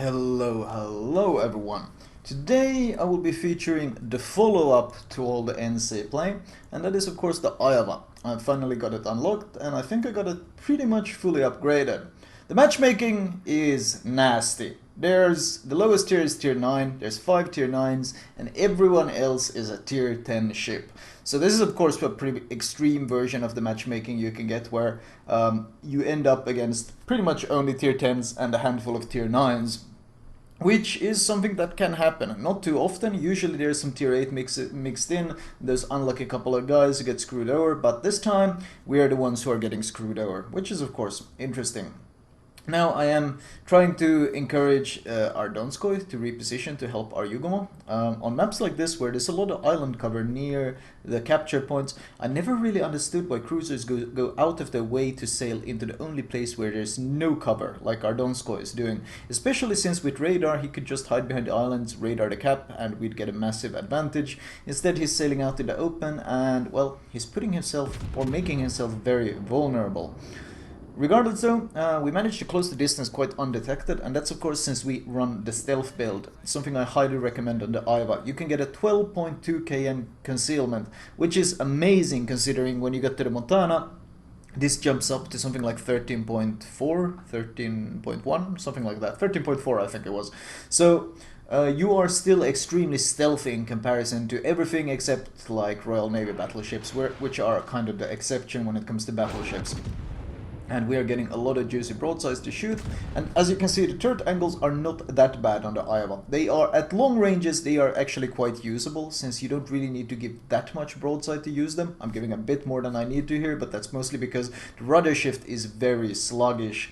Hello everyone. Today I will be featuring the follow-up to all the NC play, and that is of course the Iowa. I finally got it unlocked and I think I got it pretty much fully upgraded. The matchmaking is nasty. There's the lowest tier is tier 9, there's 5 tier 9s, and everyone else is a tier 10 ship. So this is of course a pretty extreme version of the matchmaking you can get, where you end up against pretty much only tier 10s and a handful of tier 9s. Which is something that can happen, not too often. Usually there's some tier 8 mixed in, there's unlucky couple of guys who get screwed over, but this time we are the ones who are getting screwed over, which is of course interesting. Now I am trying to encourage our Donskoy to reposition to help our Yugomo. On maps like this, where there's a lot of island cover near the capture points, I never really understood why cruisers go out of their way to sail into the only place where there's no cover, like our Donskoy is doing. Especially since with radar he could just hide behind the islands, radar the cap, and we'd get a massive advantage. Instead he's sailing out in the open and, well, he's putting himself, or making himself, very vulnerable. Regardless though, we managed to close the distance quite undetected, and that's of course since we run the stealth build, something I highly recommend on the Iowa. You can get a 12.2 kn concealment, which is amazing considering when you get to the Montana, this jumps up to something like 13.4, 13.1, something like that, 13.4 I think it was. So you are still extremely stealthy in comparison to everything except like Royal Navy battleships, which are kind of the exception when it comes to battleships. And we are getting a lot of juicy broadsides to shoot, and as you can see the turret angles are not that bad on the Iowa. They are, at long ranges, they are actually quite usable, since you don't really need to give that much broadside to use them. I'm giving a bit more than I need to here, but that's mostly because the rudder shift is very sluggish.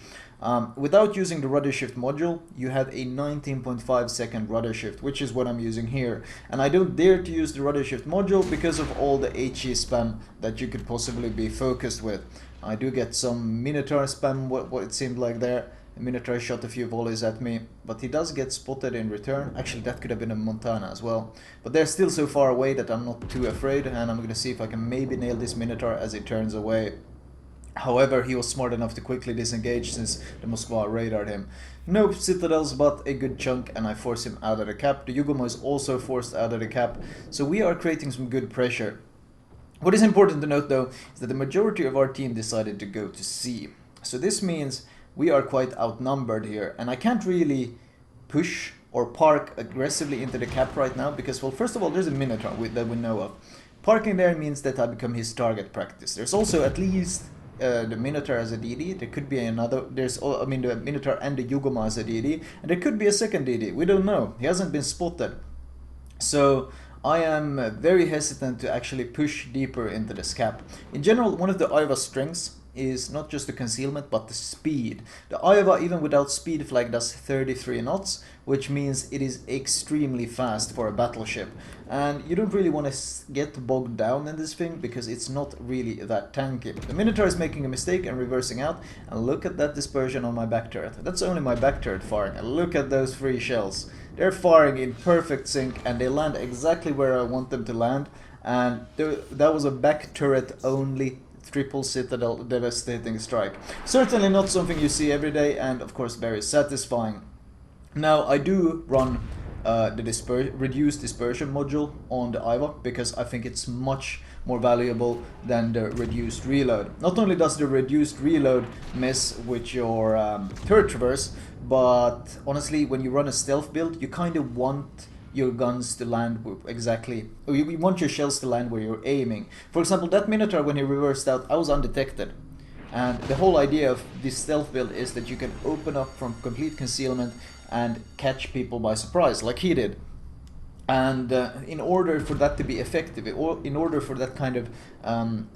Without using the rudder shift module, you have a 19.5 second rudder shift, which is what I'm using here. And I don't dare to use the rudder shift module because of all the HE spam that you could possibly be focused with. I do get some Minotaur spam, what it seemed like there. A Minotaur shot a few volleys at me, but he does get spotted in return. Actually, that could have been a Montana as well. But they're still so far away that I'm not too afraid, and I'm going to see if I can maybe nail this Minotaur as he turns away. However, he was smart enough to quickly disengage since the Moskva radared him. No citadels, but a good chunk, and I force him out of the cap. The Yugomo is also forced out of the cap, so we are creating some good pressure. What is important to note though is that the majority of our team decided to go to sea. So this means we are quite outnumbered here, and I can't really push or park aggressively into the cap right now because, well, first of all, there's a Minotaur that we know of. Parking there means that I become his target practice. There's also at least the Minotaur as a DD. There could be another, the Minotaur and the Yugomo as a DD, and there could be a second DD. We don't know. He hasn't been spotted. So I am very hesitant to actually push deeper into this cap. In general, one of the Iowa strengths is not just the concealment, but the speed. The Iowa, even without speed flag, does 33 knots, which means it is extremely fast for a battleship. And you don't really want to get bogged down in this thing, because it's not really that tanky. The Minotaur is making a mistake and reversing out, and look at that dispersion on my back turret. That's only my back turret firing, and look at those 3 shells. They're firing in perfect sync, and they land exactly where I want them to land. And that was a back turret only triple citadel devastating strike. Certainly not something you see every day, and of course very satisfying. Now I do run the reduced dispersion module on the Iowa because I think it's much more valuable than the reduced reload. Not only does the reduced reload mess with your turret traverse, but honestly when you run a stealth build you kind of want your guns to land exactly, or you want your shells to land where you're aiming. For example, that Minotaur, when he reversed out, I was undetected. And the whole idea of this stealth build is that you can open up from complete concealment and catch people by surprise, like he did. And in order for that to be effective, in order for that kind of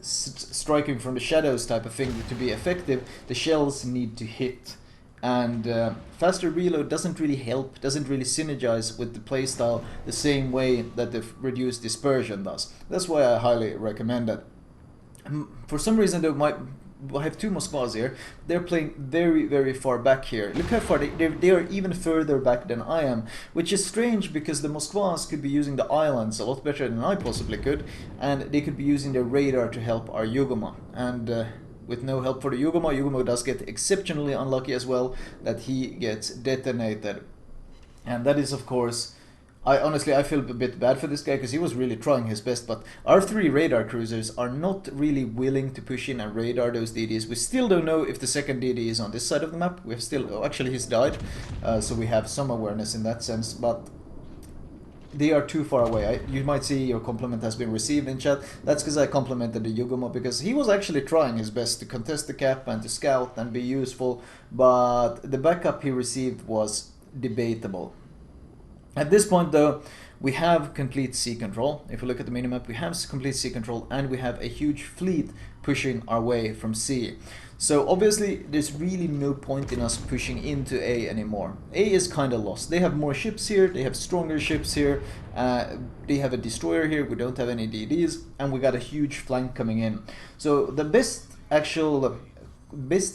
striking from the shadows type of thing to be effective, the shells need to hit. And faster reload doesn't really help, doesn't really synergize with the playstyle the same way that the reduced dispersion does. That's why I highly recommend it. For some reason though, I have 2 Moskvas here. They're playing very, very far back here. Look how far they are, even further back than I am, which is strange because the Moskvas could be using the islands a lot better than I possibly could, and they could be using their radar to help our Yugomo. And with no help for the Yugomo, Yugomo does get exceptionally unlucky as well, that he gets detonated. And that is, of course, I feel a bit bad for this guy because he was really trying his best, but our 3 radar cruisers are not really willing to push in and radar those DDs. We still don't know if the second DD is on this side of the map. We've still, oh, actually he's died, so we have some awareness in that sense, but they are too far away. You might see your compliment has been received in chat. That's because I complimented the Yugumo, because he was actually trying his best to contest the cap and to scout and be useful, but the backup he received was debatable. At this point though, we have complete sea control. If we look at the minimap, we have complete sea control and we have a huge fleet pushing our way from sea. So obviously there's really no point in us pushing into A anymore. A is kind of lost. They have more ships here, they have stronger ships here, they have a destroyer here, we don't have any DDs, and we got a huge flank coming in. So the best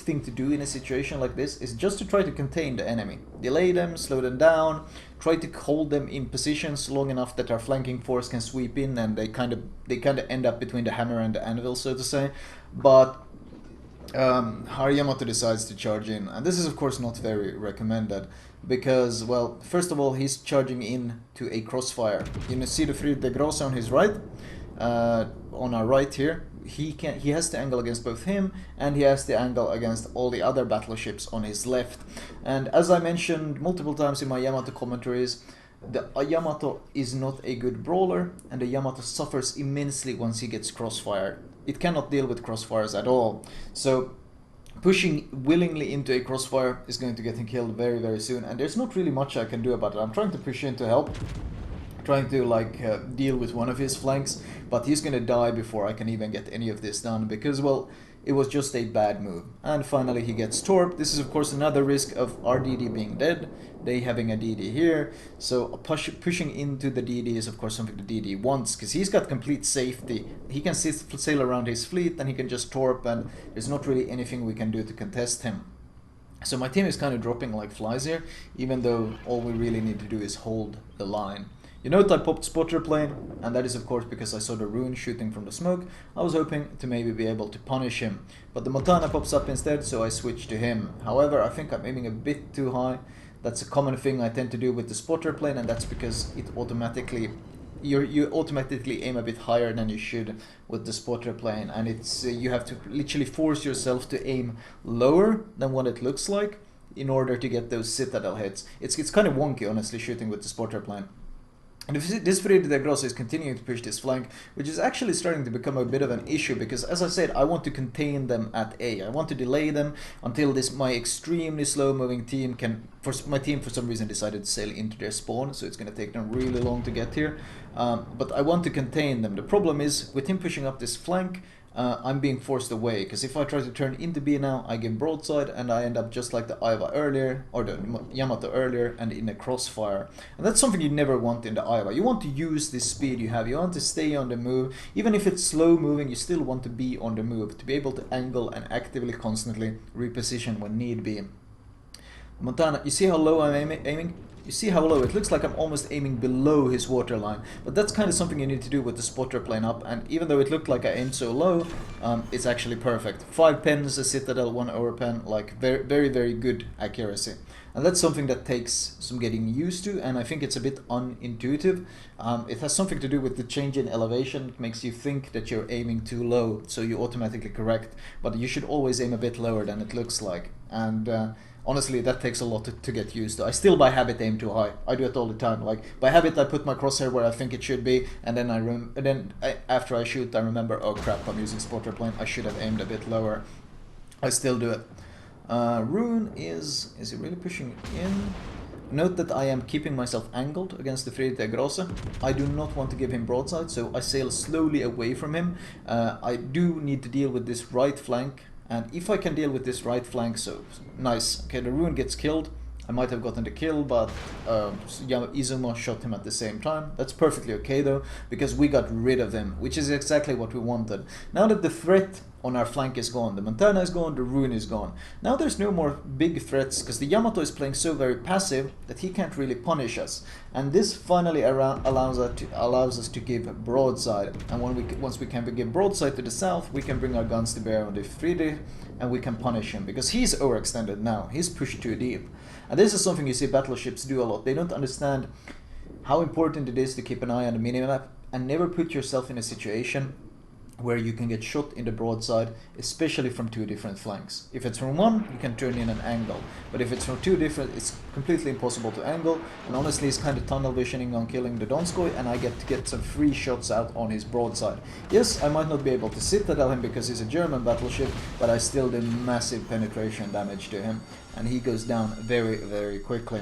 thing to do in a situation like this is just to try to contain the enemy. Delay them, slow them down, try to hold them in positions long enough that our flanking force can sweep in and they kind of end up between the hammer and the anvil, so to say. But our Yamato decides to charge in, and this is of course not very recommended because, well, first of all, he's charging in to a crossfire. You see the Friede Grosse on his right, on our right here. He has the angle against both him and he has the angle against all the other battleships on his left. And as I mentioned multiple times in my Yamato commentaries, the Yamato is not a good brawler, and the Yamato suffers immensely once he gets crossfired. It cannot deal with crossfires at all. So pushing willingly into a crossfire is going to get him killed very, very soon, and there's not really much I can do about it. I'm trying to push in to help, trying to deal with one of his flanks, but he's gonna die before I can even get any of this done because, well, it was just a bad move. And finally he gets torped. This is of course another risk of our DD being dead, they having a DD here, so pushing into the DD is of course something the DD wants because he's got complete safety. He can sail around his fleet and he can just torp, and there's not really anything we can do to contest him. So my team is kind of dropping like flies here, even though all we really need to do is hold the line. You note I popped spotter plane, and that is of course because I saw the rune shooting from the smoke. I was hoping to maybe be able to punish him, but the Montana pops up instead, so I switch to him. However, I think I'm aiming a bit too high. That's a common thing I tend to do with the spotter plane, and that's because it automatically you automatically aim a bit higher than you should with the spotter plane, and it's you have to literally force yourself to aim lower than what it looks like in order to get those citadel hits. It's kind of wonky, honestly, shooting with the spotter plane. And this Friede Grosse is continuing to push this flank, which is actually starting to become a bit of an issue because, as I said, I want to contain them at A. I want to delay them until my extremely slow-moving team my team for some reason decided to sail into their spawn, so it's going to take them really long to get here. But I want to contain them. The problem is, with him pushing up this flank, I'm being forced away, because if I try to turn into B now, I get broadside and I end up just like the Aiva earlier, or the Yamato earlier, and in a crossfire. And that's something you never want in the Aiva. You want to use this speed you have, you want to stay on the move. Even if it's slow moving, you still want to be on the move, to be able to angle and actively constantly reposition when need be. Montana, you see how low I'm aiming? You see how low? It looks like I'm almost aiming below his waterline, but that's kind of something you need to do with the spotter plane up, and even though it looked like I aimed so low, it's actually perfect. 5 pens, a citadel, 1 overpen, like very, very, very good accuracy. And that's something that takes some getting used to, and I think it's a bit unintuitive. It has something to do with the change in elevation. It makes you think that you're aiming too low, so you automatically correct, but you should always aim a bit lower than it looks like. And honestly, that takes a lot to get used to. I still by habit aim too high. I do it all the time. Like, by habit I put my crosshair where I think it should be, and then after I shoot I remember, oh crap, I'm using spotter plane, I should have aimed a bit lower. I still do it. Rune is he really pushing in? Note that I am keeping myself angled against the Friede Grosse. I do not want to give him broadside, so I sail slowly away from him. I do need to deal with this right flank, and if I can deal with this right flank, so nice. Okay, the Rune gets killed. I might have gotten the kill, but Izumo shot him at the same time. That's perfectly okay though, because we got rid of him, which is exactly what we wanted. Now that the threat on our flank is gone, the Montana is gone, the Rune is gone. Now there's no more big threats, because the Yamato is playing so very passive that he can't really punish us. And this finally allows us to give broadside. And once we can give broadside to the south, we can bring our guns to bear on the Friede, and we can punish him, because he's overextended now. He's pushed too deep. And this is something you see battleships do a lot. They don't understand how important it is to keep an eye on the minimap and never put yourself in a situation where you can get shot in the broadside, especially from two different flanks. If it's from one, you can turn in an angle, but if it's from two different, it's completely impossible to angle, and honestly he's kind of tunnel visioning on killing the Donskoy, and I get to get some free shots out on his broadside. Yes, I might not be able to citadel him because he's a German battleship, but I still do massive penetration damage to him, and he goes down very, very quickly.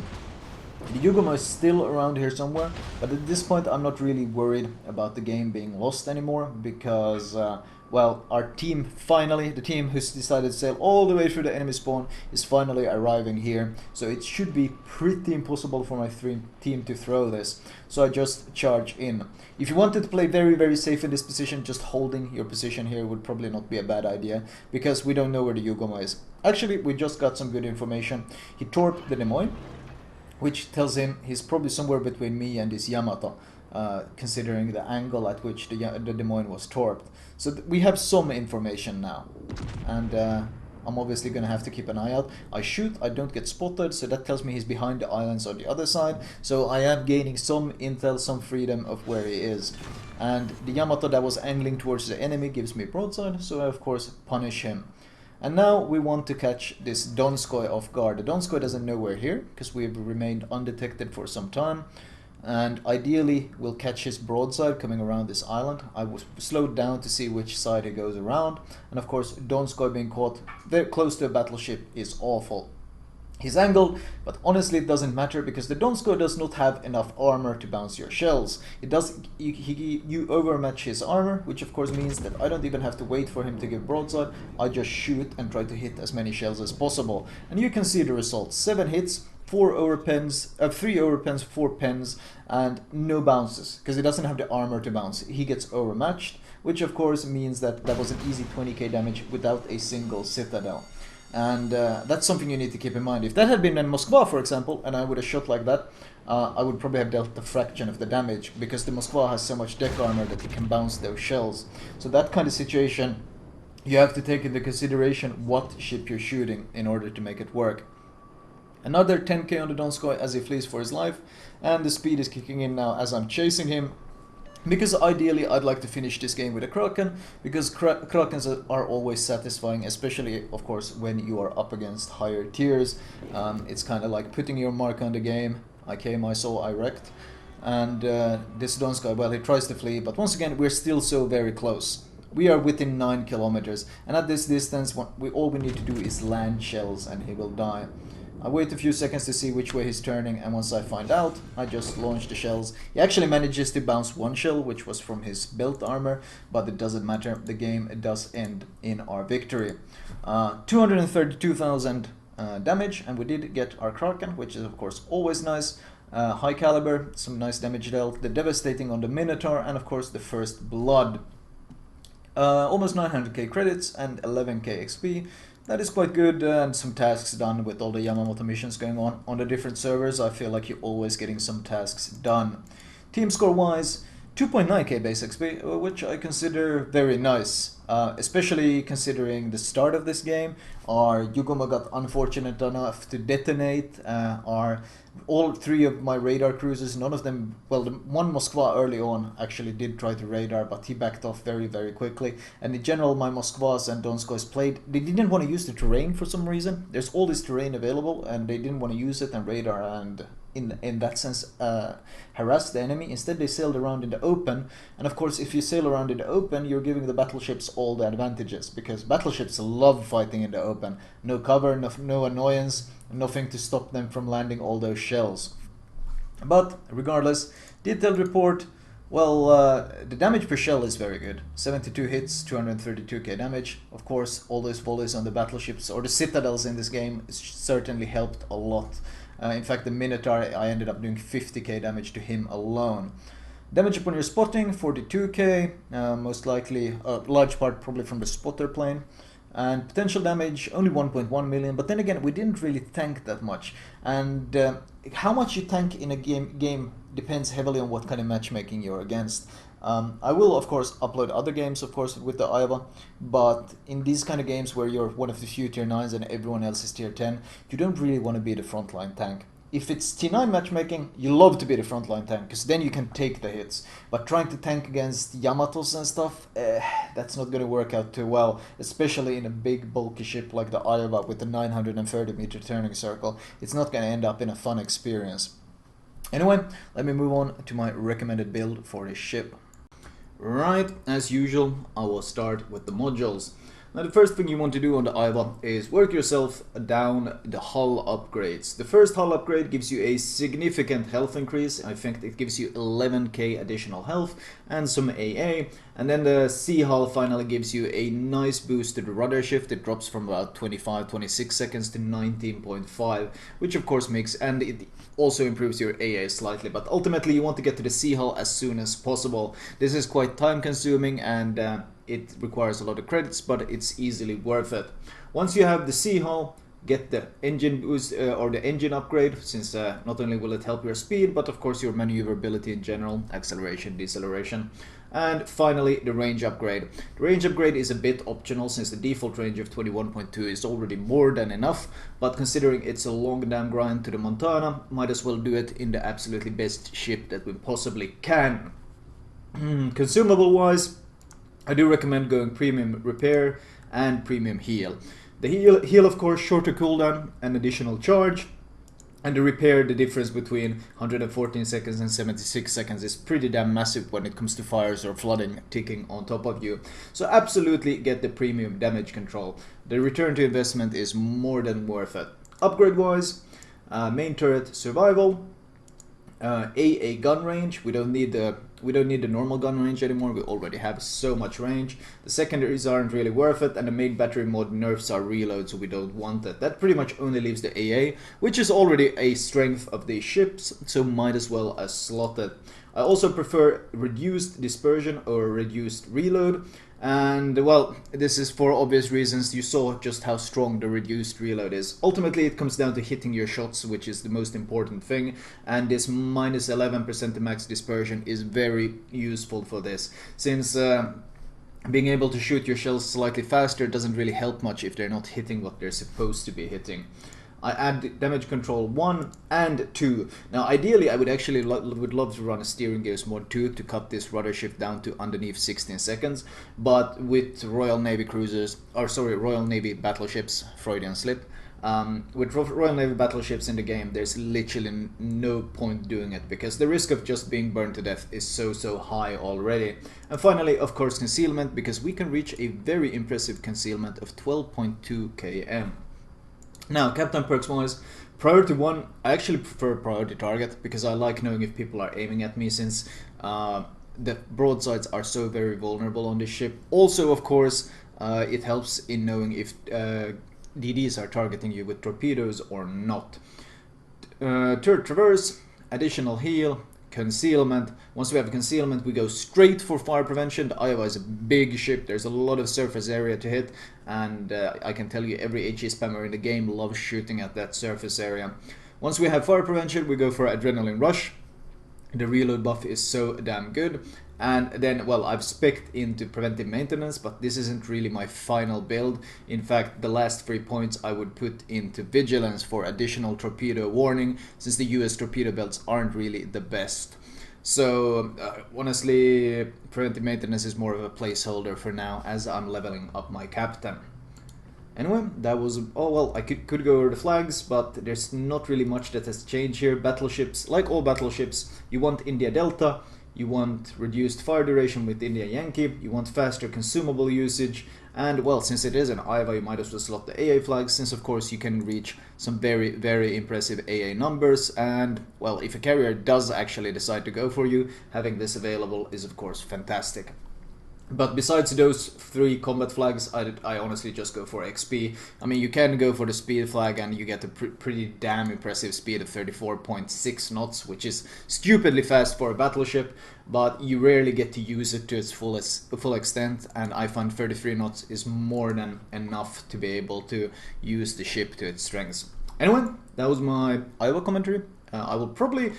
The Yugomo is still around here somewhere, but at this point I'm not really worried about the game being lost anymore, because, well, our team finally, the team who's decided to sail all the way through the enemy spawn, is finally arriving here, so it should be pretty impossible for my team to throw this, so I just charge in. If you wanted to play very, very safe in this position, just holding your position here would probably not be a bad idea, because we don't know where the Yugomo is. Actually, we just got some good information. He torped the Des Moines, which tells him he's probably somewhere between me and this Yamato, considering the angle at which the Des Moines was torped. So we have some information now, and I'm obviously going to have to keep an eye out. I shoot, I don't get spotted, so that tells me he's behind the islands on the other side, so I am gaining some intel, some freedom of where he is. And the Yamato that was angling towards the enemy gives me broadside, so I of course punish him. And now we want to catch this Donskoy off guard. The Donskoy doesn't know we're here, because we've remained undetected for some time. And ideally, we'll catch his broadside coming around this island. I was slowed down to see which side he goes around. And of course, Donskoy being caught very close to a battleship is awful. He's angled, but honestly it doesn't matter, because the Donskoy does not have enough armor to bounce your shells. It does, you overmatch his armor, which of course means that I don't even have to wait for him to give broadside. I just shoot and try to hit as many shells as possible. And you can see the results. 7 hits, 4 overpens, 3 overpens, 4 pens, and no bounces, because he doesn't have the armor to bounce. He gets overmatched, which of course means that that was an easy 20k damage without a single citadel. And that's something you need to keep in mind. If that had been in Moskva, for example, and I would have shot like that, I would probably have dealt a fraction of the damage, because the Moskva has so much deck armor that it can bounce those shells. So that kind of situation, you have to take into consideration what ship you're shooting in order to make it work. Another 10k on the Donskoy as he flees for his life, and the speed is kicking in now as I'm chasing him. Because ideally I'd like to finish this game with a Kraken, because Krakens are always satisfying, especially of course when you are up against higher tiers. It's kind of like putting your mark on the game. I came, I saw, I wrecked. And this Donskoy, well, he tries to flee, but once again we're still so very close. We are within 9 kilometers, and at this distance all we need to do is land shells and he will die. I wait a few seconds to see which way he's turning, and once I find out, I just launch the shells. He actually manages to bounce 1 shell, which was from his belt armor, but it doesn't matter. The game does end in our victory. 232,000 damage, and we did get our Kraken, which is of course always nice. High caliber, some nice damage dealt, the devastating on the Minotaur, and of course the first blood. Almost 900k credits and 11k XP. That is quite good, and some tasks done with all the Yamamoto missions going on the different servers. I feel like you're always getting some tasks done. Team score wise, 2.9k base XP, which I consider very nice, especially considering the start of this game. Our Yugomo got unfortunate enough to detonate. All 3 of my radar cruisers, none of them, well, the one Moskva early on actually did try to radar, but he backed off very, very quickly. And in general, my Moskvas and Donskoys played, they didn't want to use the terrain for some reason. There's all this terrain available, and they didn't want to use it and radar and in that sense harass the enemy. Instead they sailed around in the open, and of course if you sail around in the open, you're giving the battleships all the advantages, because battleships love fighting in the open. No cover, no annoyance, nothing to stop them from landing all those shells. But regardless, detailed report, well, the damage per shell is very good. 72 hits, 232k damage. Of course, all those volleys on the battleships or the citadels in this game certainly helped a lot. In fact, the Minotaur, I ended up doing 50k damage to him alone. Damage upon your spotting, 42k, most likely, a large part probably from the spotter plane. And potential damage, only 1.1 million, but then again, we didn't really tank that much. And how much you tank in a game depends heavily on what kind of matchmaking you're against. I will of course upload other games of course with the Iowa, but in these kind of games where you're one of the few tier 9s and everyone else is tier 10, you don't really want to be the frontline tank. If it's T9 matchmaking, you love to be the frontline tank, because then you can take the hits. But trying to tank against Yamatos and stuff, that's not going to work out too well, especially in a big bulky ship like the Iowa with the 930 meter turning circle. It's not going to end up in a fun experience. Anyway, let me move on to my recommended build for this ship. Right, as usual, I will start with the modules. Now the first thing you want to do on the Iowa is work yourself down the hull upgrades. The first hull upgrade gives you a significant health increase. I think it gives you 11k additional health and some AA. And then the C hull finally gives you a nice boost to the rudder shift. It drops from about 25-26 seconds to 19.5, which of course makes, and it also improves your AA slightly, but ultimately you want to get to the C hull as soon as possible. This is quite time consuming and it requires a lot of credits, but it's easily worth it. Once you have the C hull, get the engine boost or the engine upgrade, since not only will it help your speed, but of course your maneuverability in general, acceleration, deceleration. And finally, the range upgrade. The range upgrade is a bit optional since the default range of 21.2 is already more than enough, but considering it's a long damn grind to the Montana, might as well do it in the absolutely best ship that we possibly can. Consumable wise, I do recommend going premium repair and premium heal. The heal of course shorter cooldown and additional charge, and the repair, the difference between 114 seconds and 76 seconds is pretty damn massive when it comes to fires or flooding ticking on top of you. So absolutely get the premium damage control. The return to investment is more than worth it. Upgrade wise, main turret survival, AA gun range. We don't need the normal gun range anymore. We already have so much range. The secondaries aren't really worth it, and the main battery mod nerfs our reload, so we don't want it. That pretty much only leaves the AA, which is already a strength of these ships, so might as well as slot it. I also prefer reduced dispersion or reduced reload. And well, this is for obvious reasons. You saw just how strong the reduced reload is. Ultimately it comes down to hitting your shots, which is the most important thing, and this minus 11% to max dispersion is very useful for this, since being able to shoot your shells slightly faster doesn't really help much if they're not hitting what they're supposed to be hitting. I add damage control 1 and 2. Now ideally I would actually would love to run a steering gears mod 2 to cut this rudder shift down to underneath 16 seconds, but with Royal Navy cruisers, or sorry, Royal Navy battleships, Freudian slip, with Royal Navy battleships in the game there's literally no point doing it, because the risk of just being burned to death is so high already. And finally of course concealment, because we can reach a very impressive concealment of 12.2 km. Now, Captain Perks wise, priority 1, I actually prefer priority target, because I like knowing if people are aiming at me, since the broadsides are so very vulnerable on this ship. Also, of course, it helps in knowing if DDs are targeting you with torpedoes or not. Turret traverse, additional heal, concealment. Once we have concealment, we go straight for fire prevention. The Iowa is a big ship, there's a lot of surface area to hit, and I can tell you every HE spammer in the game loves shooting at that surface area. Once we have fire prevention, we go for adrenaline rush. The reload buff is so damn good. And then, well, I've spec'd into preventive maintenance, but this isn't really my final build. In fact, the last 3 points I would put into vigilance for additional torpedo warning, since the US torpedo belts aren't really the best. So honestly, preventive maintenance is more of a placeholder for now, as I'm leveling up my captain. Anyway, that was, oh well, I could go over the flags, but there's not really much that has changed here. Battleships, like all battleships, you want India Delta, you want reduced fire duration with India Yankee, you want faster consumable usage, and well, since it is an Iowa, you might as well slot the AA flags, since of course you can reach some very impressive AA numbers, and well, if a carrier does actually decide to go for you, having this available is of course fantastic. But besides those 3 combat flags, I honestly just go for XP. I mean, you can go for the speed flag and you get a pretty damn impressive speed of 34.6 knots, which is stupidly fast for a battleship, but you rarely get to use it to its full extent, and I find 33 knots is more than enough to be able to use the ship to its strengths. Anyway, that was my Iowa commentary. I will probably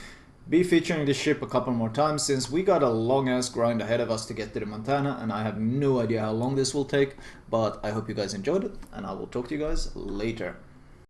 be featuring this ship a couple more times, since we got a long ass grind ahead of us to get to the Montana, and I have no idea how long this will take, but I hope you guys enjoyed it, and I will talk to you guys later.